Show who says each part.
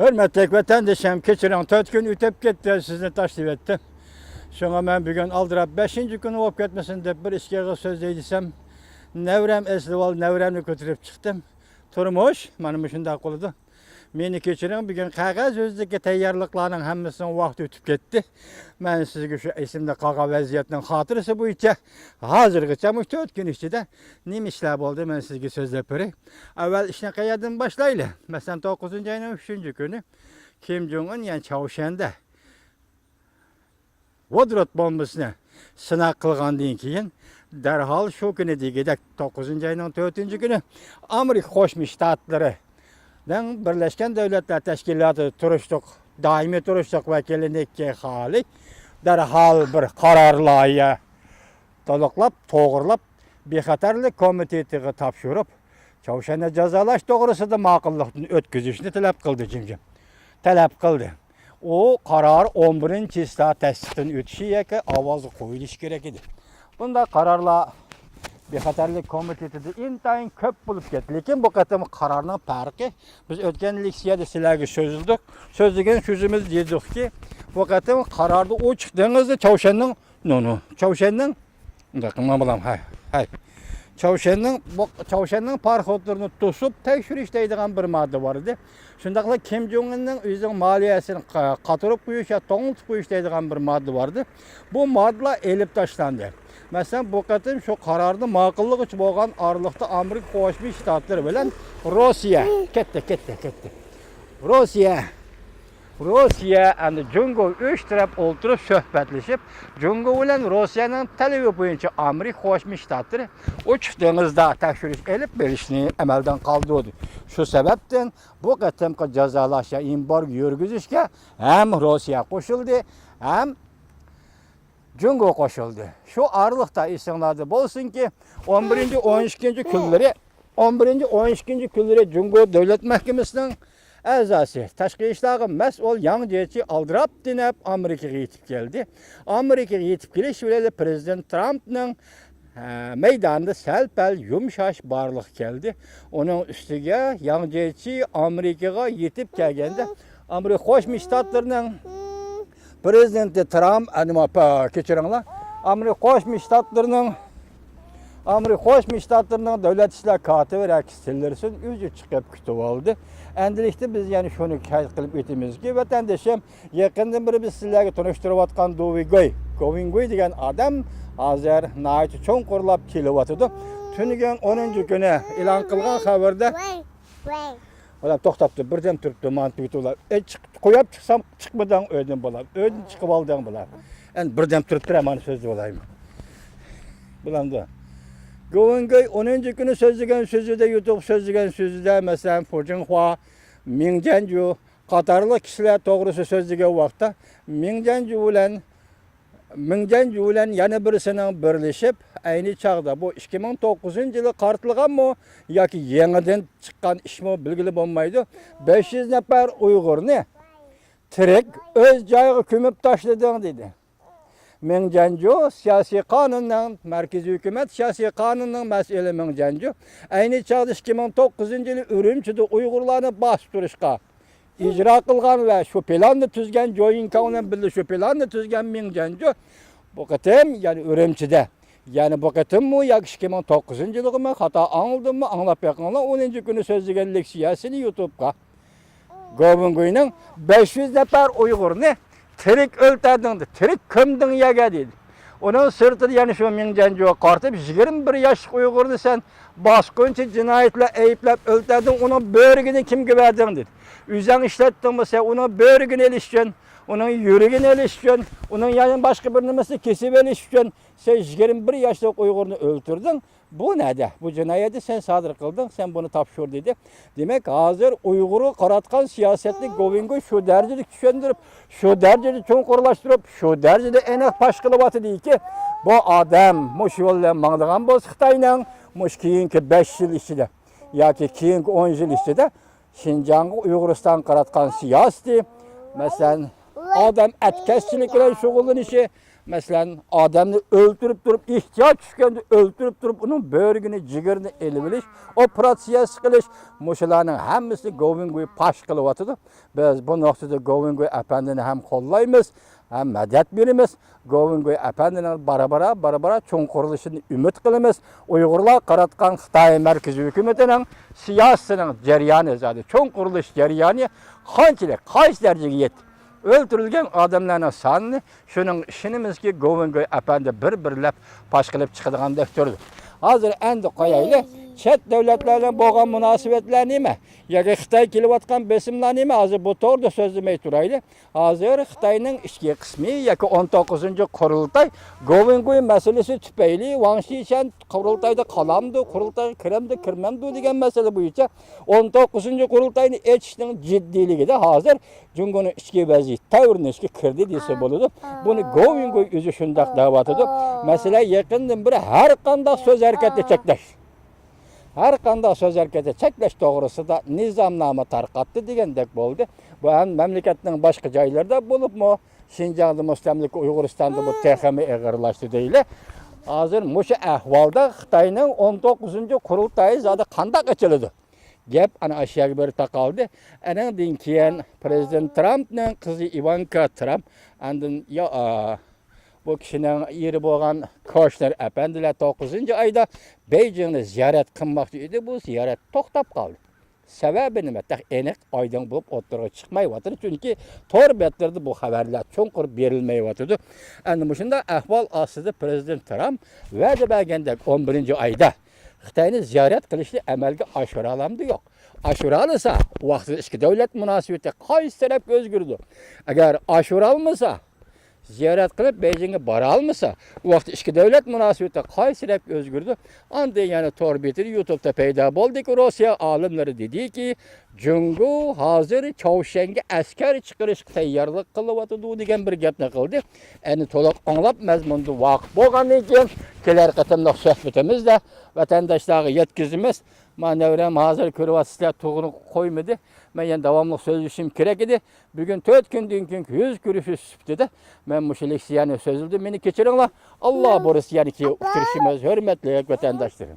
Speaker 1: Hürmetlik vatandaşım, keçiren 4 gün ötep ketdi, sizni taşlap etdim. Şoňa men bugün aldırap 5-nji günü bolup ketmesin dep bir işge söz eýdisem, nevrem esli bol, nevremni götürüp çykdym. Turmuş, mana muşundak boldy. Meni keçiren bugün kagaz özlükke taýýarlyklaryň hemmisini wagt ötüp ketdi. Men sizge şu esimde gaga weziyetiniň hatyrysy boýunça hazırgyça 4 gün içinde nime işler boldy men sizge sözlep bereyim. Awvel işine gaýadan başlaýly. Meselem 9-njy aýynyň 3-nji günü Kim Jong-un ýani Çawşende vodorod bombasyny synak kılgandan keyin derhal şu güne degedek 9-njy aýynyň 4-nji günü Amerika Goşmuş Ştatlary Birleşken Devletler Teşkilatı turuşluk, daimi turuşluk vekilininki hali derhal bir kararlayı toluklap, toğırlap, bexatarlyk komitetiga tapşyryp, Çawşende jazalaş dogrusyda makyllyktyn ötküzüşini talap kıldı jimjim. Talap kıldı. O karar 11-nji saat täsdiqden ötüşi ýa-ki awazy goýulyş gerek idi. Bunda kararlar bexatarlyk komitetinde intaýyn köp bolup ketdi. Lekin bu gatam kararnyň farky biz ötken leksiýada sizlerge sözüldük. Sözlegen sözümüz diýdik ki, bu gatam karardy o çykdyňyzda Çawşendiň ndakma bolam hay. Çawşendiň parxotlaryny tosup täşür işleýdigen bir madda bar idi. Şundakla Kim Jong-un'un özüň maliýesini gatyryp goýuş ýa toňutyp goýuş diýdigen bir madda bardy. Bu maddalar elip taşlandy. Mesela bu katım şu kararda makıllık için boğan arlıkta Amerika Goşmuş Ştatları bilen Rusya ketdi. Rusya and Jungo 3 tarap olturup söhbetleşip Jungo bilen Rusya'nın talebi boyunca Amerika Goşmuş Ştatları uç denizde tekşürüş elip berişini emelden kaldırdı. Şu sebepten bu katımki cezalaşa imbar yürgüzüşke hem Rusya koşuldu hem Jungo koşuldu. Şu aralıkta isimlerde bolsun ki 11-nji 12-nji günleri Jungo Devlet Mahkemesi'nin azası, taşqi işleri mes'ul Yang Jiechi aldırap dinep Amerika'ya yetip geldi. Amerika'ya yetip geliş bilen Prezident Trump'nın meydanında selpel yumşaş barlık geldi. Onun üstüge Yang Jiechi Amerika'ya yetip gelgende Amerika Goşmuş Ştatlarynyň Prezidenti Trump keçirenler Amerika Goşmuş Ştatlarynyň döwlet işler katibi rakislersin özü çıkıp kütüp aldı. Endilikde biz yani şunu kaýt kılıp etimiz ki vatandaşım yakından biri biz sizlerge tanıştırıp atkan Govinggoy degen adam hazır naýat çoň gorlap kelip atydy. Tünügen 10-njy günü elan kılgan haberde Ola toxtapdy, birdem turupdy, mantyp olar. Koýap çyksam çykmadan öýden bolar. Öýden çykyp aldan bolar. Endi birdem turup turamany sözü bolaýmy. Bulandy. Govinggoy 10-njy günü sözlegen sözüde YouTube sözlegen sözüde meselem Fojinhua, Ming Jianju gatarly kişiler togrusy sözlegen wagtda Ming Jianju bilen yana birisiniň birleşip ayni çagda bu 2009-njy ýyly kartlyganmy ýa-ki ýeňiden çykkan işmi bilgili bolmaýdy. 500 nefer uygurny tirik öz jaýyga kömüp taşladyň dedi. Ming Jianju siyasi kanundan, merkezi hükümet siyasi kanundan mesele Ming Jianju. Ayni çagda 2009-njy ýyly Ürümçide uygurlarny bastyrışga icra kılgan ve şu planı tüzgen Joyinka bilen birlikde şu planı tüzgen Ming Jianju bu gatem yani Ürümçide. Yani bu gatem mu ýa 2009-njy ýylymy hata aňldymmy aňlap ýakynla 10-njy günü sözlegen leksiýasyny YouTube'ga Govinggoy'nyň 500 nefer uygurny tirik ölterdiň, tirik kömdiň ýaga dedi. Onun sırtı yani şu Ming Jianju'ya kartıp 21 yaşlık uygurny sen baskınçı cinayetle eyüplep ölterdin, onun böğrügini kim güverdin dedi. Üzen işlettin mi sen onun böğrügini elişeceksin, onun yürügini elişeceksin, onun yayın başka bir nimesi kesip elişeceksin. Sen 21 yaşlık uygurnu öldürdün. Bu nede? Bu cinayeti sen sadır kıldın, sen bunu tapşır dedi. Demek hazır Uygur'u karatkan siyasetli Govinggoy şu derecede düşündürüp, şu derecede çoğunkurlaştırıp, şu derecede enek paşkılı batı değil ki, bu adam muş yolla mağdıgan boz Xitay'la, muş kiyinki 5 yıl içinde, ya ki kiyinki 10 yıl içinde, Şinjan'ı Uygur'ustan karatkan siyaseti, mesela adam etkesçilikle şoğulun işi, Mesela adamı öldürüp durup, ihtiyaç düşkende öldürüp durup, onun böğrügünü, ciğerini eliviliş, operasiya sıkılış, muşularının hemisi Govingo'yu paş kılıp atıdı. Biz bu noktada Govingo Efendi'ni hem kollayımız, hem medet verimiz. Govingo Efendi'nin bara çoğun kuruluşunu ümit kılımız. Uygurlar qaratqan Xitay Merkezi Hükümeti'nin siyasının ceryanı zaten. Çoğun kuruluş ceryanı qanchalik, qaysi derecege yetdi. Öldürülgen adamların sanını, şunun işinimiz ki Govingo Efendi bir-birlep paş kılıp çıkıdığan döktürdü. Hazır endi qoyaylı, chet devletlerle boğan münasibetler nime? Ya ki Xitay kelip atkan besimler nime? Hazır bu torda sözlemey turaylı. Hazır Xitay'nın işki kısmı ya ki 19. kurultay Govingo meselesi tüpeyli. Vanşi için kurultayda kalamdı, kurultay kiremdi, kirmemdi degen mesele bu için. 19. kurultayın etişinin ciddiliği de hazır. Cungunun işki vaziyet tavrını işki kirdi dese boludu. Bunu Govingo özü şundak davatıdı. Mesela yakından biri her kandak söz hareketi çekleş. Her kanda söz hareketi çekleş doğrusu da nizamname tarqatdı degендek boldu. Bu hem memleketin başka joylarida bolup mu Şinjan'da Müstemlik Uyg'uristan'da bu tehami egirlaştı deyle. Hazır muşu ahvalda Xitayning 19. kurultayı zaten kandak açıldı. Gap ana aşağı bir taqaldı. Andan keyin Prezident Trump'ning qizi Ivanka Trump andın ya bu kişinin yeri boğan Koşner Efendiler 9. ayda Beijing'de ziyaret kılmakçı idi. Bu ziyaret toktap kaldı. Sebebi nime? Tak enek aydın bulup oturuğa çıkmayı vatırdı. Çünkü tor betlerde bu haberler çoğunkur verilmeyi vatırdı. Yani bu şimdi ahval asıdı Prezident Trump ve de belgendek 11. ayda Xitay'ni ziyaret kılışlı emelge aşuralamdı yok. Aşuralıysa vakti eski devlet münasibeti qaysi taraf özgürdü. Eğer aşuralmasa ziyaret kılıp Beijing'e bara almasa, o vakit iki devlet münasibeti qaysi taraf özgürdü. Anda yani tor betiri YouTube'da peyda boldu ki Rusya alimleri dedi ki Cungu hazır Çavuşen'ge asker çıkarış tayyorlik kılıp degen bir gapni qildi. Endi to'liq anglab mazmundu vaqt bo'lgandan keyin kelar qatimliq suhbatimizda vatandoshlarga yetkazimiz. Manevram hazır ko'ryapsizlar to'g'ri qo'ymadi. Men yana davomli so'zlashim kerak edi. Bugun 4 kundan keyin yuz ko'rishish sutida. Men mushu leksiyani so'zildi. Meni kechiringlar. Alloh bo'ris yani ki uchrashimiz hurmatli vatandoshlar.